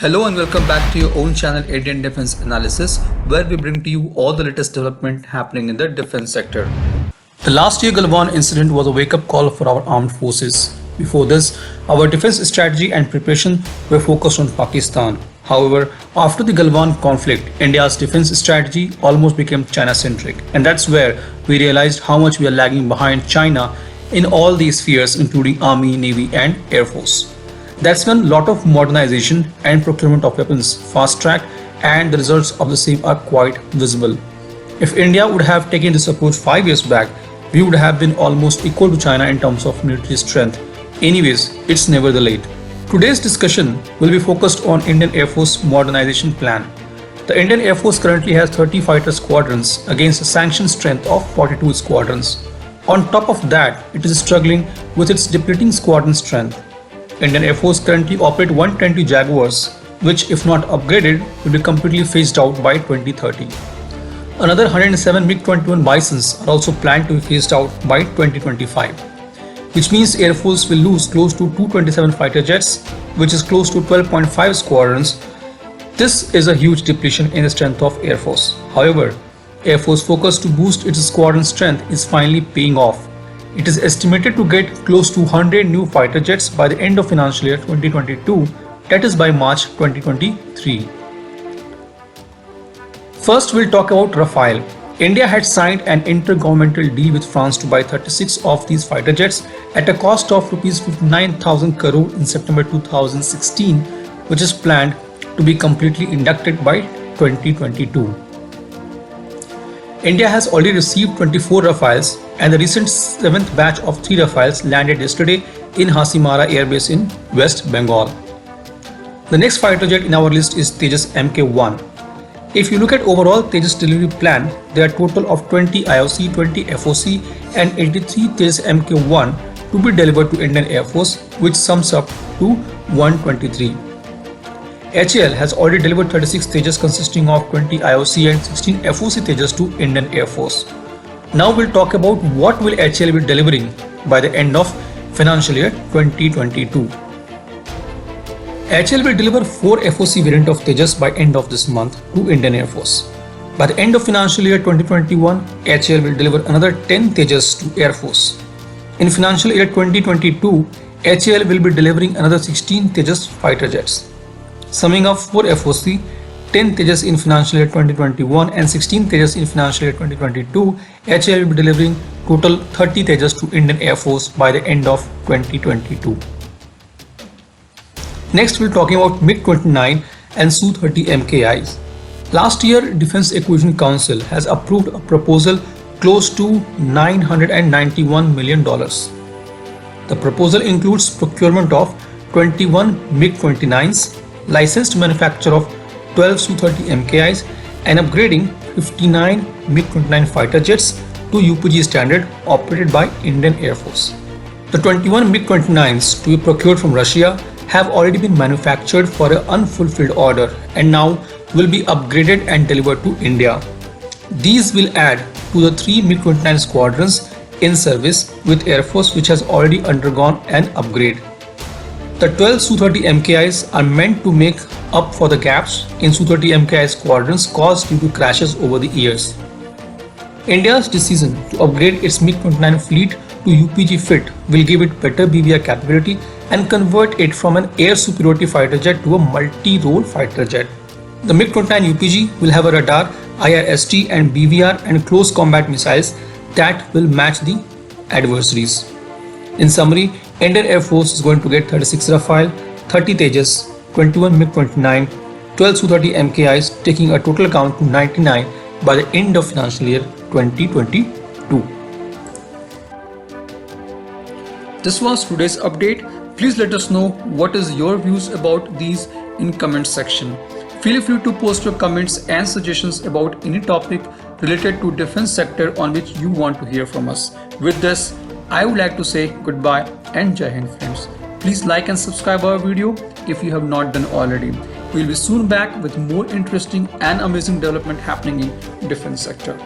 Hello and welcome back to your own channel Indian Defense Analysis, where we bring to you all the latest development happening in the defense sector. The last year Galwan incident was a wake-up call for our armed forces. Before this, our defense strategy and preparation were focused on Pakistan. However, after the Galwan conflict, India's defense strategy almost became China-centric, and that's where we realized how much we are lagging behind China in all these spheres, including Army, Navy and Air Force. That's when a lot of modernization and procurement of weapons fast-tracked, and the results of the same are quite visible. If India would have taken this approach 5 years back, we would have been almost equal to China in terms of military strength. Anyways, it's never too late. Today's discussion will be focused on Indian Air Force modernization plan. The Indian Air Force currently has 30 fighter squadrons against a sanctioned strength of 42 squadrons. On top of that, it is struggling with its depleting squadron strength. Indian Air Force currently operate 120 Jaguars, which if not upgraded will be completely phased out by 2030. Another 107 MiG-21 Bisons are also planned to be phased out by 2025, which means Air Force will lose close to 227 fighter jets, which is close to 12.5 squadrons. This is a huge depletion in the strength of Air Force. However, Air Force focus to boost its squadron strength is finally paying off. It is estimated to get close to 100 new fighter jets by the end of financial year 2022, that is by March 2023. First, we'll talk about Rafale. India had signed an intergovernmental deal with France to buy 36 of these fighter jets at a cost of Rs 59,000 crore in September 2016, which is planned to be completely inducted by 2022. India has already received 24 Rafales, and the recent 7th batch of 3 Rafales landed yesterday in Hasimara Air Base in West Bengal. The next fighter jet in our list is Tejas Mk1. If you look at overall Tejas delivery plan, there are a total of 20 IOC, 20 FOC and 83 Tejas Mk1 to be delivered to Indian Air Force, which sums up to 123. HAL has already delivered 36 Tejas consisting of 20 IOC and 16 FOC Tejas to Indian Air Force. Now we'll talk about what will HAL be delivering by the end of financial year 2022. HAL will deliver 4 FOC variant of Tejas by end of this month to Indian Air Force. By the end of financial year 2021, HAL will deliver another 10 Tejas to Air Force. In financial year 2022, HAL will be delivering another 16 Tejas fighter jets. Summing up 4 FOC, 10 Tejas in financial year 2021 and 16 Tejas in financial year 2022, HAL will be delivering total 30 Tejas to Indian Air Force by the end of 2022. Next, we're talking about MiG-29 and Su-30 MKIs. Last year, Defense Acquisition Council has approved a proposal close to $991 million. The proposal includes procurement of 21 MiG-29s, licensed manufacture of 12 Su-30 MKIs and upgrading 59 MiG-29 fighter jets to UPG standard operated by Indian Air Force. The 21 MiG-29s to be procured from Russia have already been manufactured for an unfulfilled order and now will be upgraded and delivered to India. These will add to the 3 MiG-29 squadrons in service with Air Force, which has already undergone an upgrade. The 12 Su-30 MKIs are meant to make up for the gaps in Su-30 MKI squadrons caused due to crashes over the years. India's decision to upgrade its MiG-29 fleet to UPG fit will give it better BVR capability and convert it from an air superiority fighter jet to a multi-role fighter jet. The MiG-29 UPG will have a radar, IRST and BVR and close combat missiles that will match the adversaries. In summary, Indian Air Force is going to get 36 Rafale, 30 Tejas, 21 MiG-29, 12 Su-30 MKIs, taking a total count to 99 by the end of financial year 2022. This was today's update. Please let us know what is your views about these in comment section. Feel free to post your comments and suggestions about any topic related to defense sector on which you want to hear from us. With this, I would like to say goodbye and Jai Hind friends. Please like and subscribe our video if you have not done already. We will be soon back with more interesting and amazing development happening in defense sector.